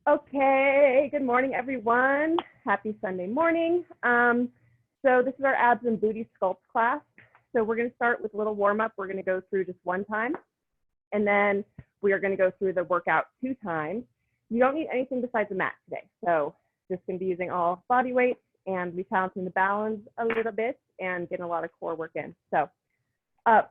Okay, good morning, everyone. Happy Sunday morning. So this is our abs and booty sculpt class. So we're going to start with a little warm up. We're going to go through just one time, and then we are going to go through the workout 2 times. You don't need anything besides a mat today. So just going to be using all body weight and rebalancing the balance a little bit and getting a lot of core work in. So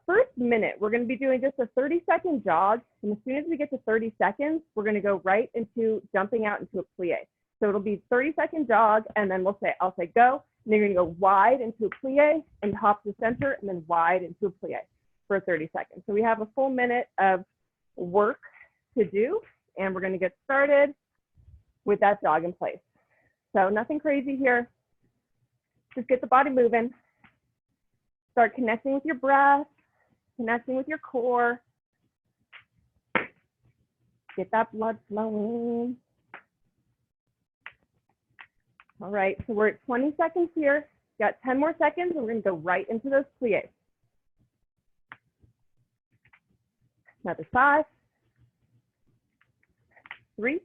first minute, we're going to be doing just a 30-second jog. And as soon as we get to 30 seconds, we're going to go right into jumping out into a plie. So it'll be 30-second jog, and then I'll say go, and then you're going to go wide into a plie and hop to the center, and then wide into a plie for 30 seconds. So we have a full minute of work to do, and we're going to get started with that jog in place. So nothing crazy here. Just get the body moving. Start connecting with your breath, connecting with your core. Get that blood flowing. All right, so we're at 20 seconds here. Got 10 more seconds, and we're going to go right into those plies. Another 5, 3,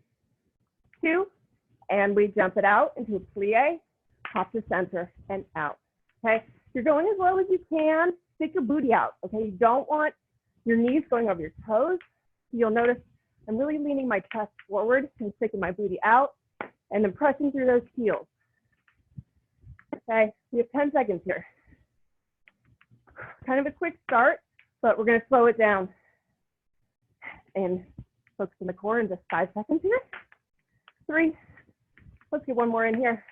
2, and we jump it out into a plie, hop to center, and out. Okay, you're going as low as you can. Stick your booty out. Okay, you don't want your knees going over your toes. You'll notice I'm really leaning my chest forward and sticking my booty out, and then pressing through those heels. Okay, we have 10 seconds here. Kind of a quick start, but we're going to slow it down and focus on the core in just 5 seconds here. 3, let's get one more in here,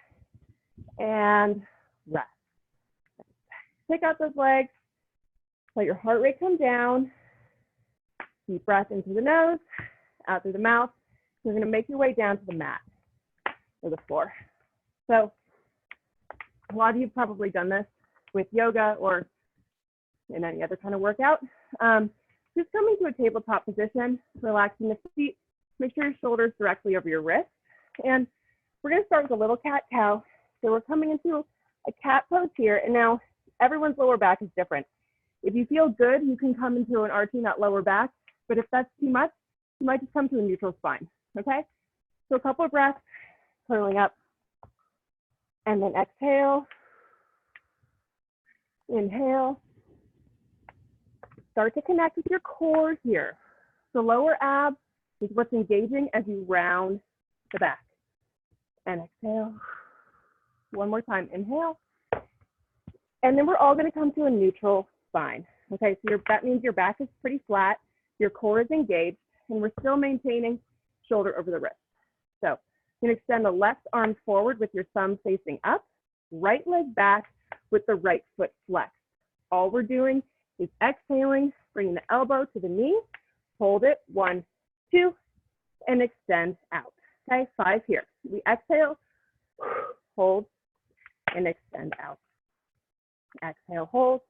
and rest. Take out those legs, let your heart rate come down. Deep breath into the nose, out through the mouth. You're going to make your way down to the mat or the floor. So a lot of you have probably done this with yoga or in any other kind of workout. Just coming to a tabletop position, relaxing the feet, make sure your shoulders directly over your wrist. And we're going to start with a little cat-cow. So we're coming into a cat pose here. And now everyone's lower back is different. If you feel good, you can come into an arching that lower back. But if that's too much, you might just come to a neutral spine, okay? So a couple of breaths, curling up, and then exhale, inhale. Start to connect with your core here. The lower ab is what's engaging as you round the back. And exhale. One more time, inhale. And then we're all going to come to a neutral spine. Okay, so that means your back is pretty flat, your core is engaged, and we're still maintaining shoulder over the wrist. So you can extend the left arm forward with your thumb facing up, right leg back with the right foot flexed. All we're doing is exhaling, bringing the elbow to the knee, hold it, 1, 2, and extend out. Okay, 5 here. We exhale, hold, and extend out. Exhale, hold,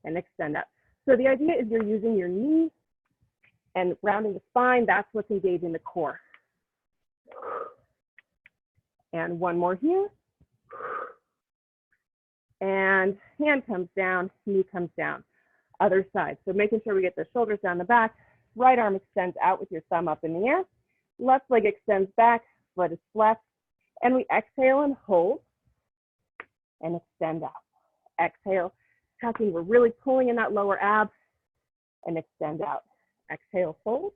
and extend up. So the idea is you're using your knee and rounding the spine. That's what's engaging the core. And one more here. And hand comes down, knee comes down. Other side. So making sure we get the shoulders down the back. Right arm extends out with your thumb up in the air. Left leg extends back, foot is flexed. And we exhale and hold and extend out. Exhale, tucking. We're really pulling in that lower ab and extend out. Exhale, hold.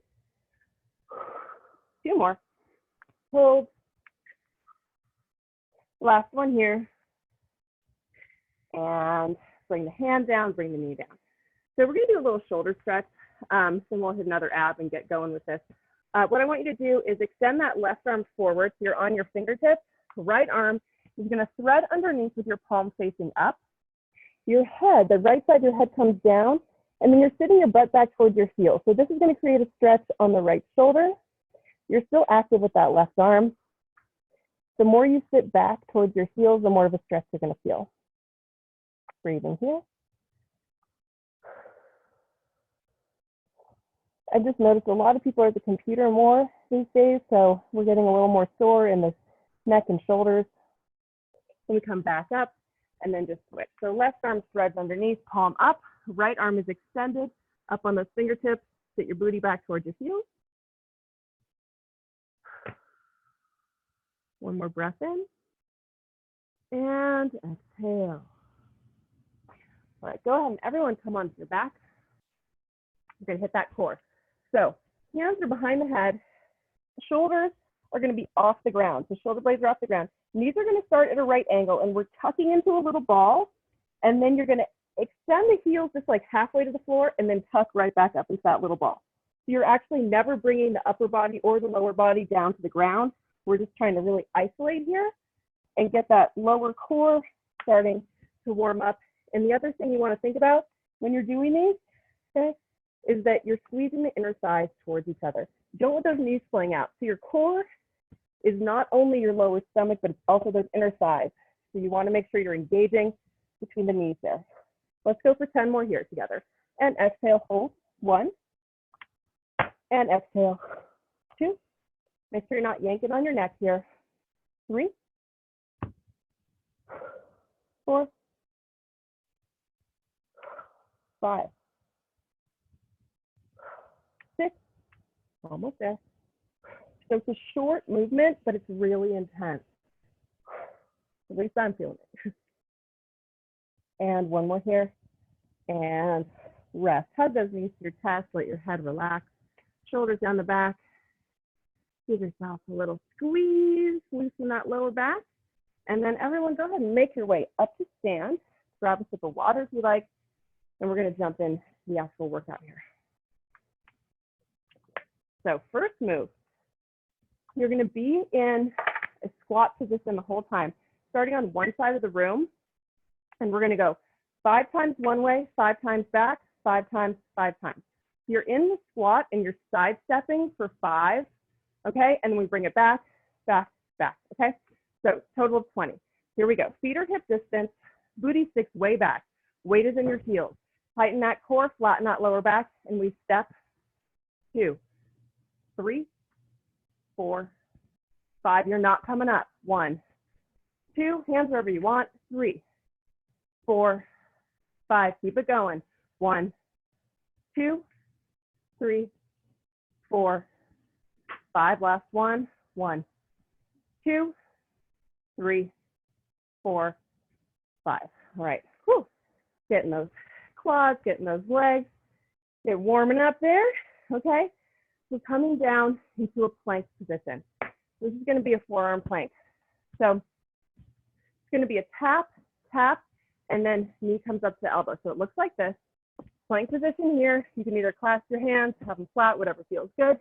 2 more. Hold. Last one here. And bring the hand down, bring the knee down. So we're going to do a little shoulder stretch. Then we'll hit another ab and get going with this. What I want you to do is extend that left arm forward. So you're on your fingertips. Right arm is going to thread underneath with your palm facing up. Your head, the right side of your head comes down, and then you're sitting your butt back towards your heel. So this is going to create a stretch on the right shoulder. You're still active with that left arm. The more you sit back towards your heels, the more of a stretch you're going to feel. Breathing here. I just noticed a lot of people are at the computer more these days, so we're getting a little more sore in the neck and shoulders. Then we come back up and then just switch. So left arm threads underneath, palm up, right arm is extended, up on those fingertips, sit your booty back towards your heels. One more breath in. And exhale. All right, go ahead and everyone come onto your back. We're gonna hit that core. So hands are behind the head. Shoulders are gonna be off the ground. So shoulder blades are off the ground. Knees are gonna start at a right angle and we're tucking into a little ball. And then you're gonna extend the heels just like halfway to the floor and then tuck right back up into that little ball. So you're actually never bringing the upper body or the lower body down to the ground. We're just trying to really isolate here and get that lower core starting to warm up. And the other thing you want to think about when you're doing these, okay, is that you're squeezing the inner thighs towards each other. Don't want those knees pulling out. So your core is not only your lower stomach, but it's also those inner thighs. So you want to make sure you're engaging between the knees there. Let's go for 10 more here together. And exhale, hold. 1. And exhale. 2. Make sure you're not yanking on your neck here. 3. 4. 5. 6. Almost there. So it's a short movement, but it's really intense. At least I'm feeling it. And one more here. And rest. Hug those knees to your chest. Let your head relax. Shoulders down the back. Give yourself a little squeeze. Loosen that lower back. And then everyone go ahead and make your way up to stand. Grab a sip of water if you like. And we're going to jump in the actual workout here. So first move. You're going to be in a squat position the whole time, starting on one side of the room. And we're going to go 5 times one way, 5 times back, 5 times, 5 times. You're in the squat and you're sidestepping for 5, okay? And we bring it back, back, back, okay? So total of 20. Here we go. Feet are hip distance, booty sticks way back. Weight is in your heels. Tighten that core, flatten that lower back, and we step 2, 3, 4, 5. You're not coming up. 1, 2, hands wherever you want. 3, 4, 5. Keep it going. 1, 2, 3, 4, 5. Last one. 1, 2, 3, 4, 5. All right. Whew. Getting those quads, getting those legs. Get warming up there. Okay. So coming down into a plank position. This is going to be a forearm plank. So it's going to be a tap, tap, and then knee comes up to elbow. So it looks like this. Plank position here. You can either clasp your hands, have them flat, whatever feels good.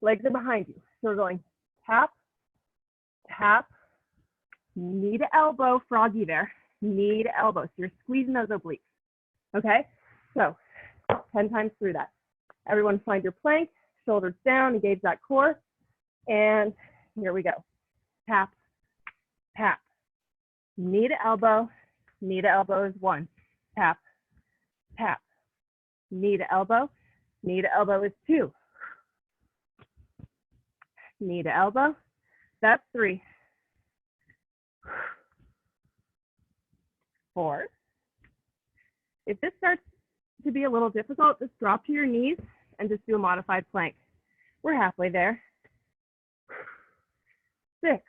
Legs are behind you. So we're going tap, tap, knee to elbow, froggy there, knee to elbow. So you're squeezing those obliques. Okay? So 10 times through that. Everyone find your plank, shoulders down, engage that core. And here we go. Tap, tap, knee to elbow is 1. Tap, tap, knee to elbow is 2. Knee to elbow, that's 3. 4. If this starts to be a little difficult, just drop to your knees and just do a modified plank. We're halfway there. 6.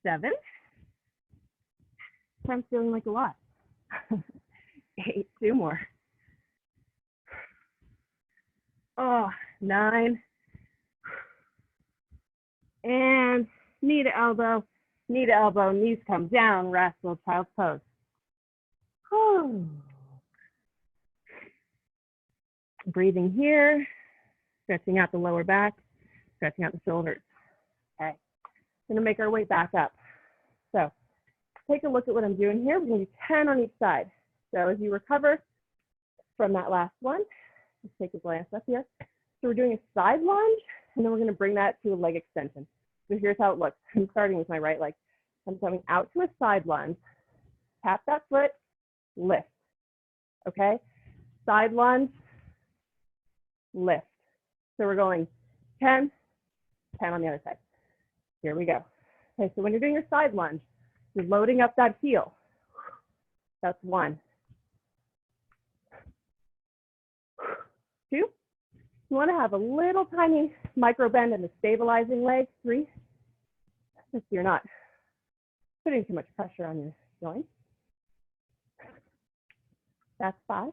7. I'm feeling like a lot. 8, 2 more. Oh, 9. And knee to elbow, knees come down, rest, little child's pose. Oh. Breathing here, stretching out the lower back, stretching out the shoulders. Okay, gonna make our way back up. So take a look at what I'm doing here. We're gonna do 10 on each side. So as you recover from that last one, let's take a glance up here. So we're doing a side lunge, and then we're gonna bring that to a leg extension. So here's how it looks. I'm starting with my right leg. I'm coming out to a side lunge, tap that foot, lift, okay? Side lunge, lift. So we're going 10, 10 on the other side. Here we go. Okay, so when you're doing your side lunge, you're loading up that heel. That's 1. 2. You want to have a little tiny micro bend in the stabilizing leg, 3. If you're not putting too much pressure on your joints. That's 5.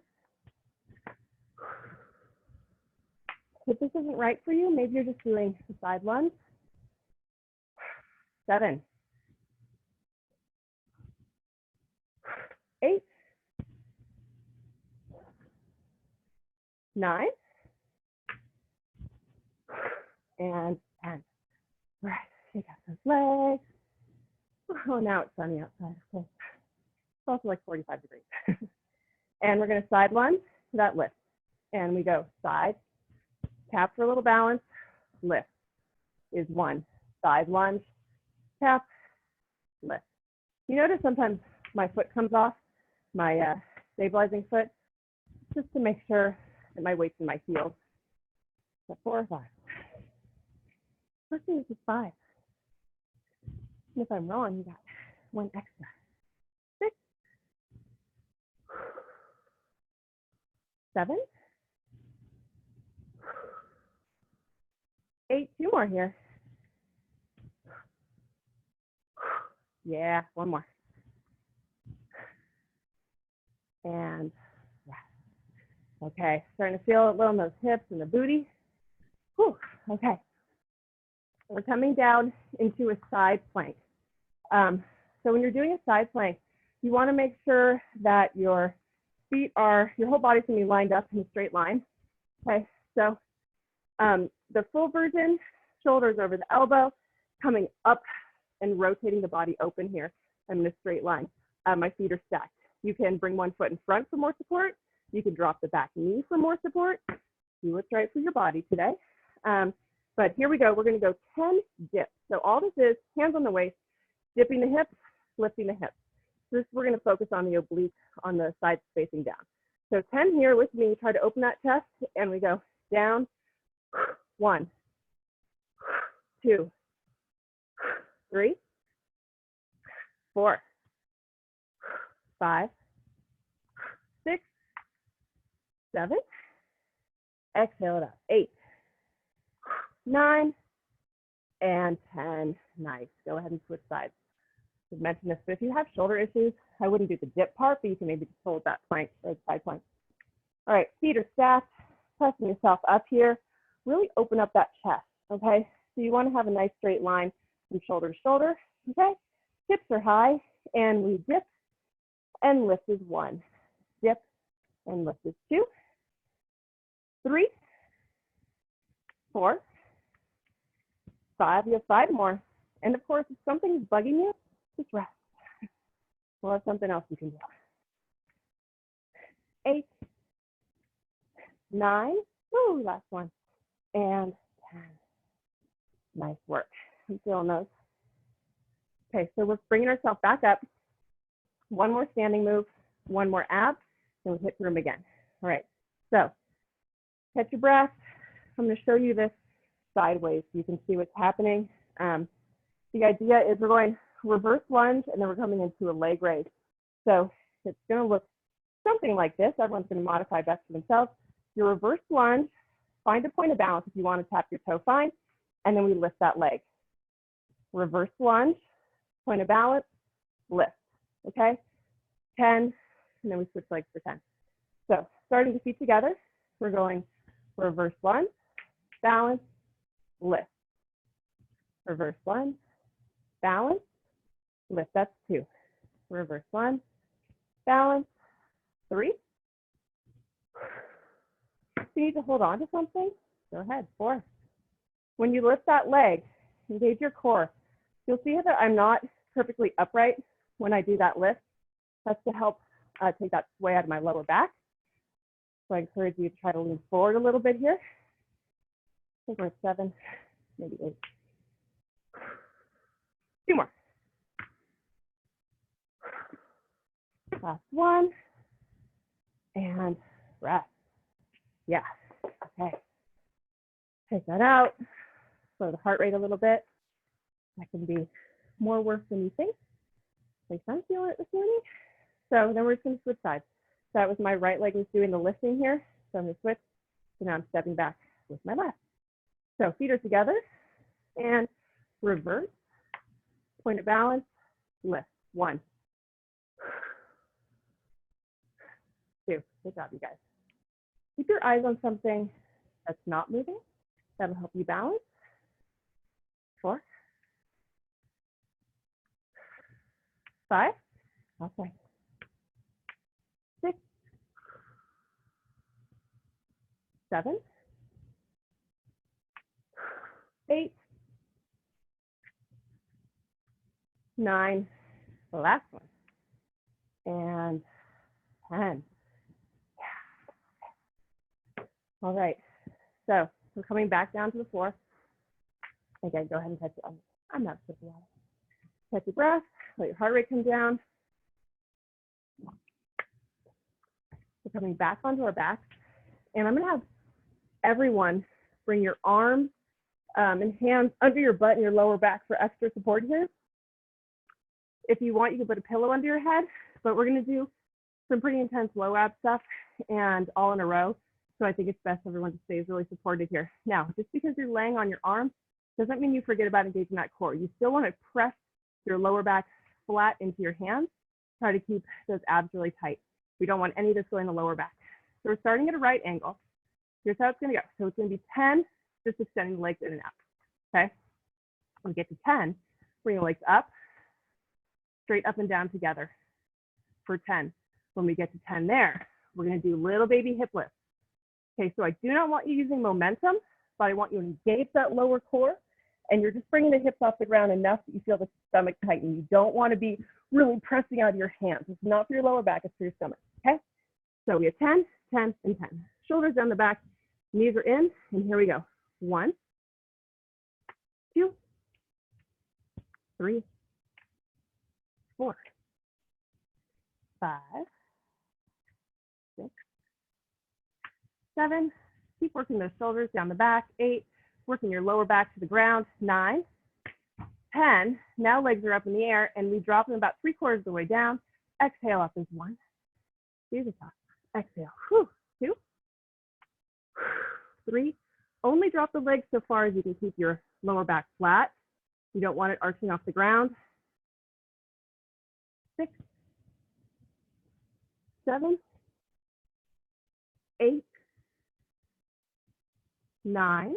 If this isn't right for you, maybe you're just doing the side lunge. 7. 8. 9. And 10. Right, shake out those legs. Oh, now it's sunny outside. Okay. It's also like 45 degrees. And we're going to side lunge to that lift. And we go side, tap for a little balance, lift is 1. Side lunge, tap, lift. You notice sometimes my foot comes off, my stabilizing foot, just to make sure that my weight's in my heels. So 4 or 5. Let's see, this is 5. And if I'm wrong, you got 1 extra. 6. 7. 8. 2 more here. Yeah, 1 more. And yeah. Okay, starting to feel a little in those hips and the booty. Whew. Okay. We're coming down into a side plank. So when you're doing a side plank, you want to make sure that your feet are, your whole body's going to be lined up in a straight line. Okay, so the full version, shoulders over the elbow, coming up and rotating the body open here. I'm in a straight line. My feet are stacked. You can bring one foot in front for more support. You can drop the back knee for more support. Do what's right for your body today. But here we go. We're going to go 10 dips. So all this is hands on the waist, dipping the hips, lifting the hips. This, we're going to focus on the oblique on the side facing down. So 10 here with me. Try to open that chest, and we go down. 1, 2, 3, 4, 5, 6, 7. Exhale it up. 8, 9, and 10. Nice. Go ahead and switch sides. I've mentioned this, but if you have shoulder issues, I wouldn't do the dip part, but you can maybe just hold that plank or side plank. All right, feet are stacked, pressing yourself up here. Really open up that chest, okay? So you want to have a nice straight line from shoulder to shoulder, okay? Hips are high, and we dip and lift is 1. Dip and lift is 2. 3, 4, 5. You have 5 more. And of course, if something's bugging you, just rest. We'll have something else you can do. 8, 9, woo, last one, and 10. Nice work. I'm feeling those. Okay, so we're bringing ourselves back up. 1 more standing move, 1 more ab, and we hit the room again. All right, so catch your breath. I'm going to show you this sideways so you can see what's happening. The idea is we're going reverse lunge, and then we're coming into a leg raise. So it's going to look something like this. Everyone's going to modify best for themselves. Your reverse lunge, find a point of balance if you want to tap your toe, fine, and then we lift that leg. Reverse lunge, point of balance, lift, okay? 10, and then we switch legs for 10. So starting the feet together, we're going reverse lunge, balance, lift. Reverse lunge, balance, lift. That's 2. Reverse lunge, balance, 3. If you need to hold on to something, go ahead, 4. When you lift that leg, engage your core. You'll see that I'm not perfectly upright when I do that lift. That's to help take that sway out of my lower back. So I encourage you to try to lean forward a little bit here. I think we're at 7, maybe 8. 2 more. Last one. And rest. Yeah. Okay. Take that out. Slow the heart rate a little bit. That can be more work than you think. At least I'm feeling it this morning. So then we're just going to switch sides. So that was my right leg was doing the lifting here. So I'm going to switch. So now I'm stepping back with my left. So feet are together and reverse, point of balance, lift. 1, 2, good job, you guys. Keep your eyes on something that's not moving. That'll help you balance. 4, 5, okay. 6, 7, 8, 9, the last one, and 10. All right, so we're coming back down to the floor. Again, go ahead and touch it. I'm not sure why. Catch your breath, let your heart rate come down. We're coming back onto our backs, and I'm gonna have everyone bring your arms and hands under your butt and your lower back for extra support here. If you want, you can put a pillow under your head, but we're gonna do some pretty intense low ab stuff and all in a row. So I think it's best everyone just stays really supported here. Now, just because you're laying on your arm doesn't mean you forget about engaging that core. You still want to press your lower back flat into your hands. Try to keep those abs really tight. We don't want any of this going to the lower back. So we're starting at a right angle. Here's how it's going to go. So it's going to be 10, just extending the legs in and out. Okay. When we get to 10, bring the legs up, straight up and down together for 10. When we get to 10 there, we're going to do little baby hip lifts. Okay, so I do not want you using momentum, but I want you to engage that lower core, and you're just bringing the hips off the ground enough that you feel the stomach tighten. You don't want to be really pressing out of your hands. It's not for your lower back, it's for your stomach, okay? So we have 10, 10, and 10. Shoulders down the back, knees are in, and here we go. 1, 2, 3, 4, 5, 6, 7, keep working those shoulders down the back. 8, working your lower back to the ground. 9, 10, now legs are up in the air and we drop them about 3/4 of the way down. Exhale up is 1, through the top. Exhale, 2, 3, only drop the legs so far as you can keep your lower back flat. You don't want it arching off the ground. 6, 7, 8, 9,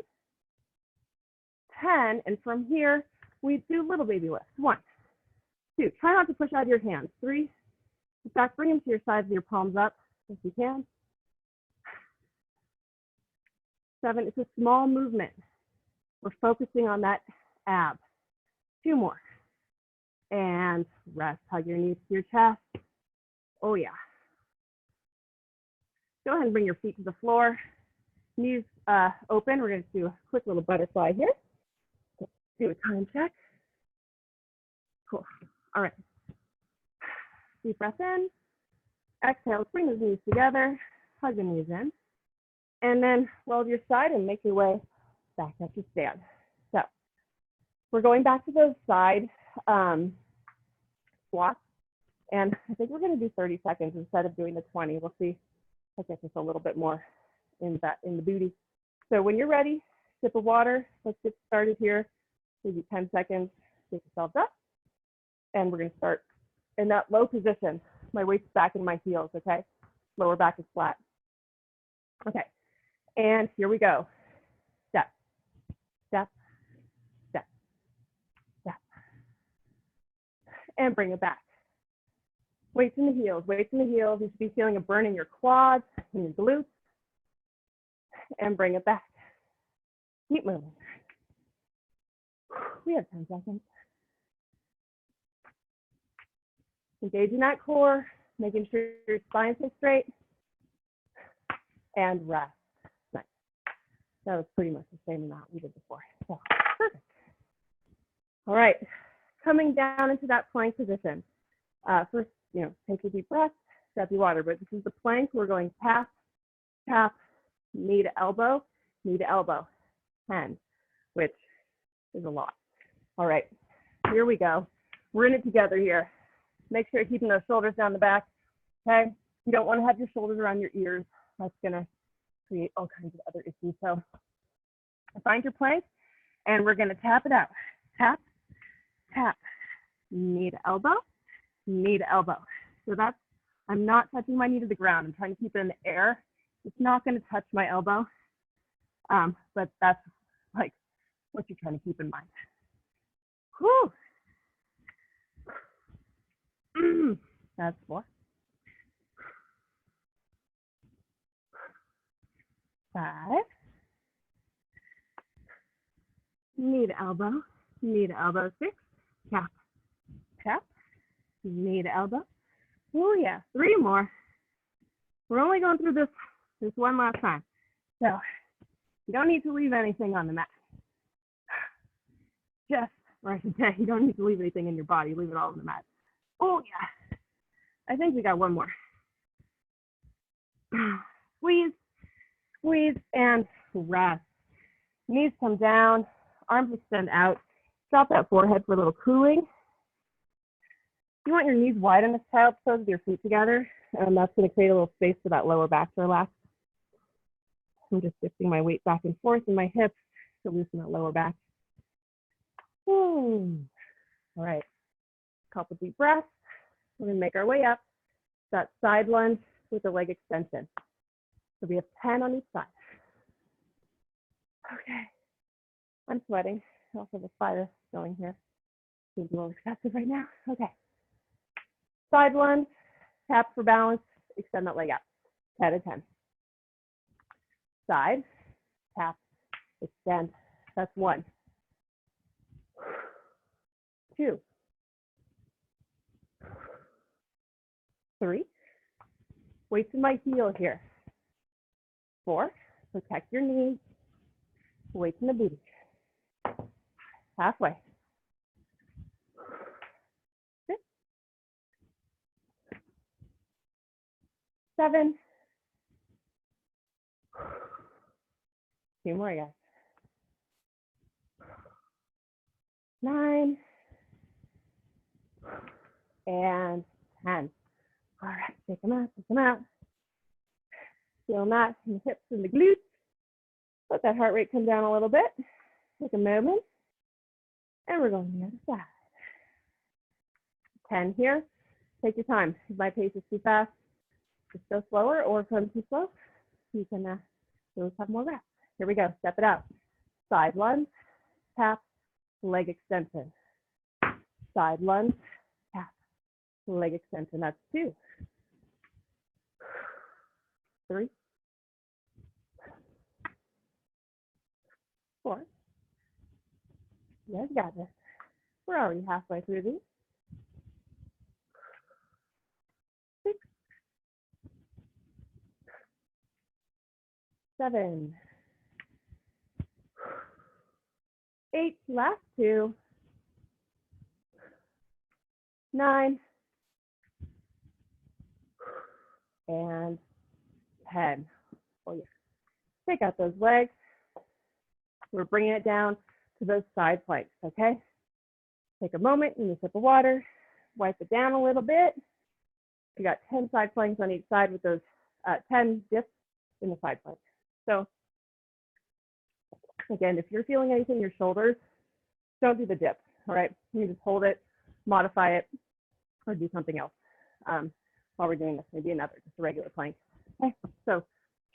10, and from here, we do little baby lifts. 1, 2, try not to push out of your hands. 3, in fact, bring them to your sides with your palms up if you can. 7, it's a small movement. We're focusing on that ab. 2 more. And rest, hug your knees to your chest. Oh yeah. Go ahead and bring your feet to the floor. Knees open. We're going to do a quick little butterfly here. Do a time check. Cool. All right. Deep breath in. Exhale. Let's bring those knees together. Hug the knees in. And then roll to your side and make your way back up to stand. So we're going back to those side squats. And I think we're going to do 30 seconds instead of doing the 20. We'll see. I guess it's a little bit more in the booty. So when you're ready, sip of water. Let's get started here. Maybe 10 seconds. Get yourselves up. And we're going to start in that low position. My weight's back in my heels, okay? Lower back is flat. Okay. And here we go. Step, step, step, step. And bring it back. Weights in the heels, weights in the heels. You should be feeling a burn in your quads and your glutes. And bring it back. Keep moving. We have 10 seconds. Engaging that core, making sure your spine stays straight. And rest. Nice. That was pretty much the same amount we did before. So, perfect. All right. Coming down into that plank position. First, take a deep breath, grab your water, but this is the plank. We're going tap, tap, knee to elbow, 10, which is a lot. All right, here we go. We're in it together here. Make sure you're keeping those shoulders down the back, okay? You don't want to have your shoulders around your ears. That's gonna create all kinds of other issues. So Find your plank, and we're gonna tap it out. Tap, tap, knee to elbow, knee to elbow. So that's, I'm not touching my knee to the ground. I'm trying to keep it in the air. It's not gonna touch my elbow, but that's like what you're trying to keep in mind. Whew. That's 4, 5, knee to elbow, 6, tap, tap, knee to elbow. Oh yeah, 3 more. We're only going through this one last time. So you don't need to leave anything on the mat. Or I should say, you don't need to leave anything in your body. Leave it all on the mat. Oh yeah. I think we got one more. Squeeze, squeeze, and rest. Knees come down, arms extend out. Drop that forehead for a little cooling. You want your knees wide in this child's pose with your feet together, and that's going to create a little space for that lower back to relax. I'm just shifting my weight back and forth in my hips to loosen that lower back. All right, couple deep breaths. We're going to make our way up. That side lunge with the leg extension. So we have 10 on each side. Okay, I'm sweating. I also have a fire going here. Seems a little excessive right now. Okay. Side lunge, tap for balance, extend that leg out. 10 to 10. Side, tap, extend. That's 1. 2. 3. Weight to my heel here. 4. Protect your knees. Weight in the booty. Halfway. 6. 7. 2 more, guys. 9. And 10. All right, take them out, take them out. Feel that in the hips and the glutes. Let that heart rate come down a little bit. Take a moment. And we're going to the other side. 10 here. Take your time. If my pace is too fast, just go slower, or if I'm too slow, you can always have more reps. Here we go. Step it out. Side lunge, tap, leg extension. Side lunge, tap, leg extension. That's 2. 3. 4. You guys got this. We're already halfway through these. 6. 7. 8. Last 2. 9. And 10. Oh, yeah. Take out those legs. We're bringing it down to those side planks, okay? Take a moment in a sip of water, wipe it down a little bit. You got 10 side planks on each side with those 10 dips in the side plank. So again, if you're feeling anything in your shoulders, don't do the dip, all right? You just hold it, modify it, or do something else while we're doing this, maybe another, just a regular plank. Okay, so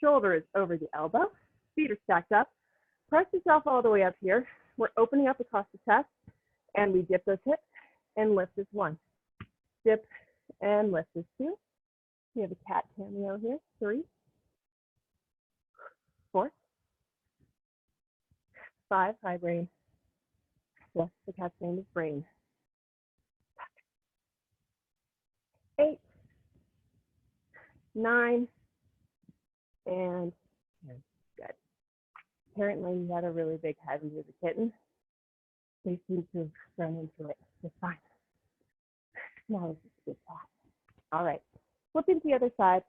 shoulders over the elbow, feet are stacked up. Press yourself all the way up here. We're opening up across the chest, and we dip those hips and lift is 1. Dip and lift is 2. We have a cat cameo here. 3. 4. 5. Hi, brain. Yes, the cat's name is Brain. 8. 9. And 10. Good. Apparently, you had a really big head when you were a kitten. They seem to have run into it. It's fine. Now it's just a good cat. All right. Flipping to the other side.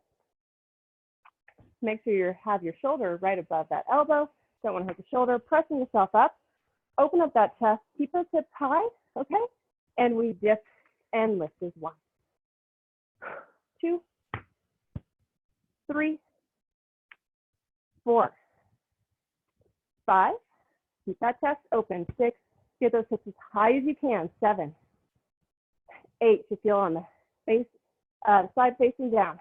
Make sure you have your shoulder right above that elbow. Don't want to hurt the shoulder. Pressing yourself up. Open up that chest. Keep those hips high, okay? And we dip and lift is 1. 2. 3. 4. 5. Keep that chest open. 6, get those hips as high as you can. 7, 8, you feel on the face, side facing down.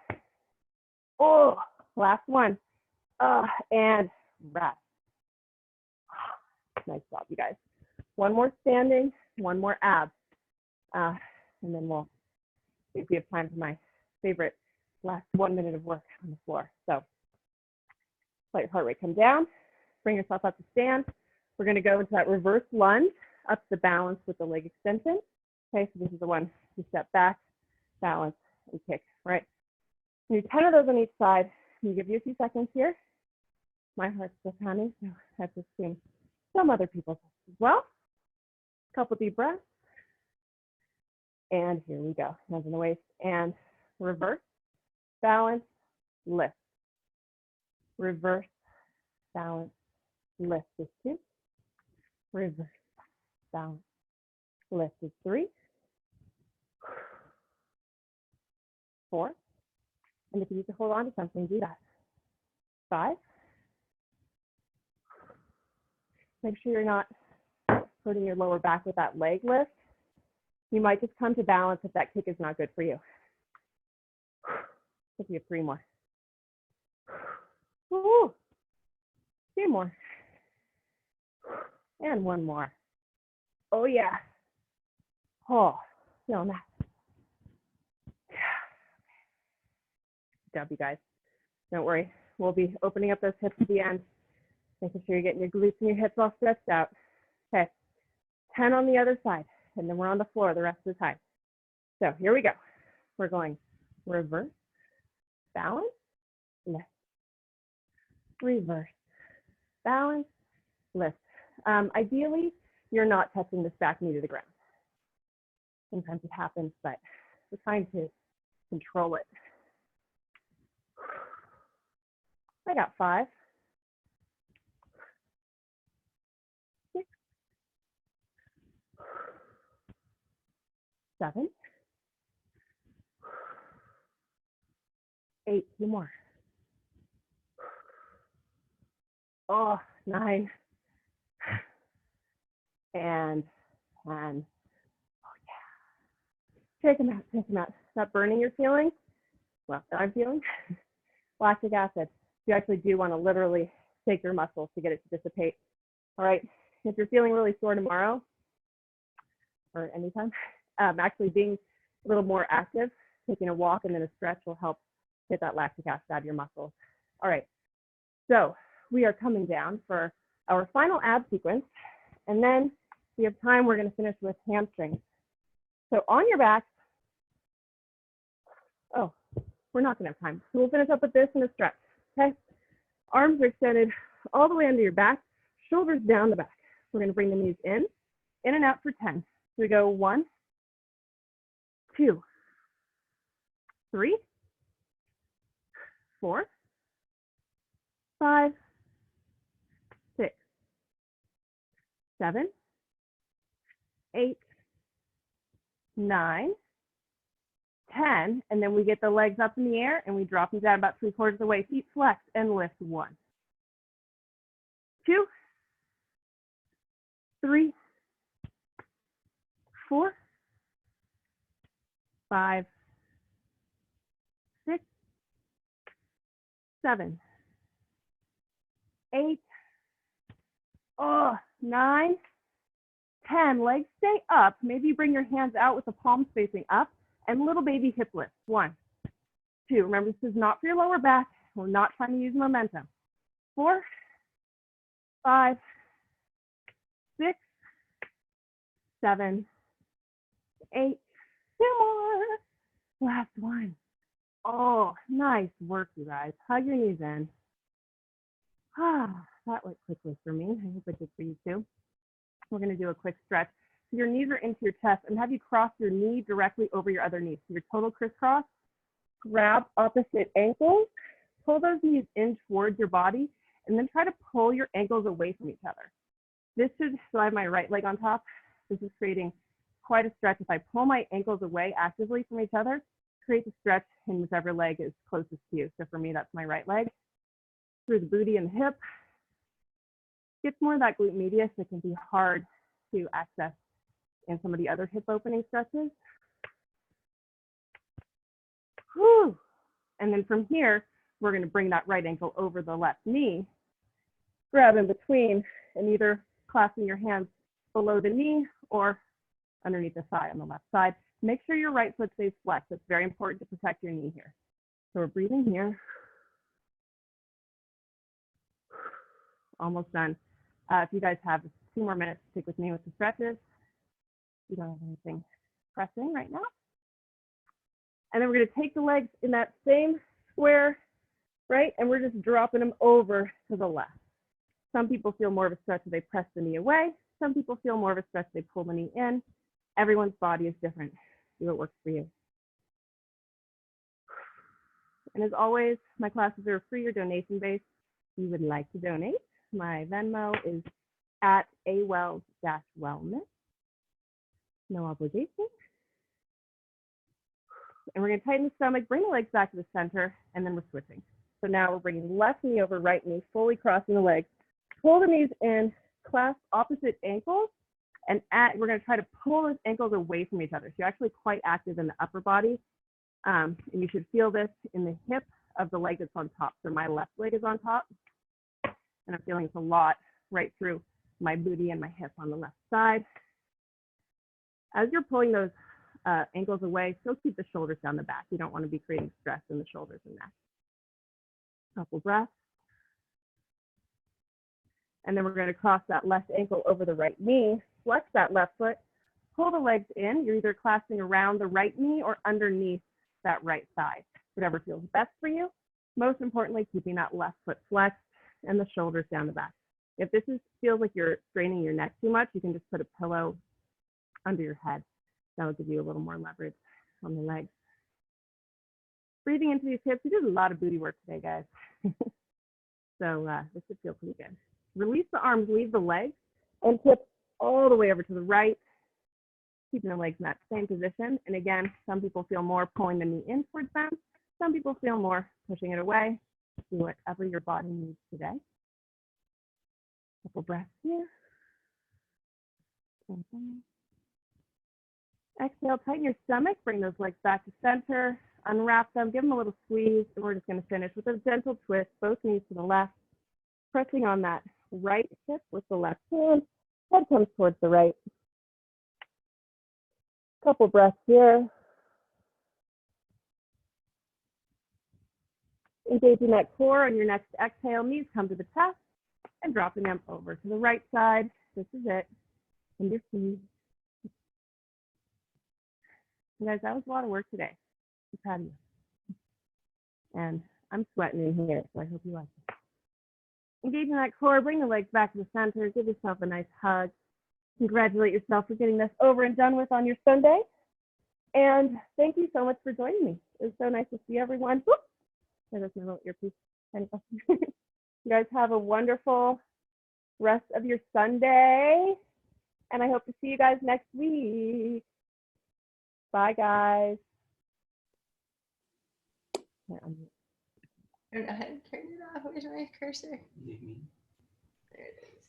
Oh, last one. And rest. Nice job, you guys. One more standing, one more abs. And then we'll see if we have time for my favorite last 1 minute of work on the floor. So let your heart rate come down. Bring yourself up to stand. We're going to go into that reverse lunge, up to balance with the leg extension. Okay, so this is the one you step back, balance, and kick, right? You do 10 of those on each side. I'll give you a few seconds here. My heart's still pounding, so I have to assume some other people's as well. A couple deep breaths. And here we go. Hands in the waist and reverse, balance, lift. Reverse, balance, lift is 2. Reverse, balance, lift is 3. 4. And if you need to hold on to something, do that. 5. Make sure you're not hurting your lower back with that leg lift. You might just come to balance if that kick is not good for you. If you have 3 more. Woo. 2 more. And 1 more. Oh yeah. Oh, feeling that. Good job, you guys. Don't worry. We'll be opening up those hips at the end, making sure you're getting your glutes and your hips all stretched out. Okay. 10 on the other side, and then we're on the floor the rest of the time. So here we go. We're going reverse, balance, lift. Reverse, balance, lift. Ideally, you're not touching this back knee to the ground. Sometimes it happens, but we're trying to control it. I got 5. 6. 7. 8. 2 more. Oh, 9. And 10. Oh yeah. Take them out, take them out. That burning you're feeling, well, that I'm feeling, lactic acid. You actually do want to literally shake your muscles to get it to dissipate. All right. If you're feeling really sore tomorrow or anytime, actually being a little more active, taking a walk and then a stretch will help get that lactic acid out of your muscles. All right. So we are coming down for our final ab sequence. And then if we have time, we're going to finish with hamstrings. So on your back, oh, we're not going to have time. So we'll finish up with this and a stretch. Okay, arms are extended all the way under your back, shoulders down the back. We're going to bring the knees in and out for 10. So we go 1, 2, 3, 4, 5, 6, 7, 8, 9, 10, and then we get the legs up in the air and we drop them down about 3/4 of the way. Feet flex and lift. 1, 2, 3, 4, 5, 6, 7, 8, 9, 10. Legs stay up. Maybe you bring your hands out with the palms facing up. And little baby hip lift. 1, 2. Remember, this is not for your lower back. We're not trying to use momentum. 4, 5, 6, 7, 8. 2 more. Last one. Oh, nice work, you guys. Hug your knees in. That went quickly for me. I hope it did for you too. We're going to do a quick stretch. So your knees are into your chest and have you cross your knee directly over your other knee. So your total crisscross. Grab opposite ankles. Pull those knees in towards your body and then try to pull your ankles away from each other. This should, so I have my right leg on top. This is creating quite a stretch. If I pull my ankles away actively from each other, create a stretch in whichever leg is closest to you. So for me, that's my right leg. Through the booty and the hip. gets more of that glute medius that can be hard to access in some of the other hip opening stretches. Whew. And then from here, we're going to bring that right ankle over the left knee, grab in between, and either clasping your hands below the knee or underneath the thigh on the left side. Make sure your right foot stays flexed. It's very important to protect your knee here. So we're breathing here. Almost done. If you guys have 2 more minutes, stick with me with the stretches. You don't have anything pressing right now. And then we're going to take the legs in that same square, right? And we're just dropping them over to the left. Some people feel more of a stretch if they press the knee away. Some people feel more of a stretch if they pull the knee in. Everyone's body is different. Do what works for you. And as always, my classes are free or donation-based. If you would like to donate, my Venmo is at awells-wellness. No obligation. And we're going to tighten the stomach, bring the legs back to the center, and then we're switching. So now we're bringing left knee over right knee, fully crossing the legs. Pull the knees in, clasp opposite ankles, and we're going to try to pull those ankles away from each other. So you're actually quite active in the upper body. And you should feel this in the hip of the leg that's on top. So my left leg is on top, and I'm feeling this a lot right through my booty and my hip on the left side. As you're pulling those ankles away, still keep the shoulders down the back. You don't want to be creating stress in the shoulders and neck. Couple breaths. And then we're going to cross that left ankle over the right knee, flex that left foot, pull the legs in. You're either clasping around the right knee or underneath that right thigh, whatever feels best for you. Most importantly, keeping that left foot flexed and the shoulders down the back. If this feels like you're straining your neck too much, you can just put a pillow under your head. That'll give you a little more leverage on the legs. Breathing into these hips. We did a lot of booty work today, guys. So this should feel pretty good. Release the arms, leave the legs, and tip all the way over to the right, keeping the legs in that same position. And again, some people feel more pulling the knee in towards them. Some people feel more pushing it away. Do whatever your body needs today. Couple breaths here. Exhale, tighten your stomach, bring those legs back to center, unwrap them, give them a little squeeze, and we're just going to finish with a gentle twist, both knees to the left, pressing on that right hip with the left hand, head comes towards the right. Couple breaths here. Engaging that core on your next exhale, knees come to the chest, and dropping them over to the right side. This is it. And your feet. You guys, that was a lot of work today. I'm proud of you. And I'm sweating in here, so I hope you like it. Engaging that core, bring the legs back to the center, give yourself a nice hug. Congratulate yourself for getting this over and done with on your Sunday. And thank you so much for joining me. It was so nice to see everyone. Whoop. There's my little earpiece. You guys have a wonderful rest of your Sunday. And I hope to see you guys next week. Bye, guys. Go ahead, turn it off. Where's my cursor? There it is.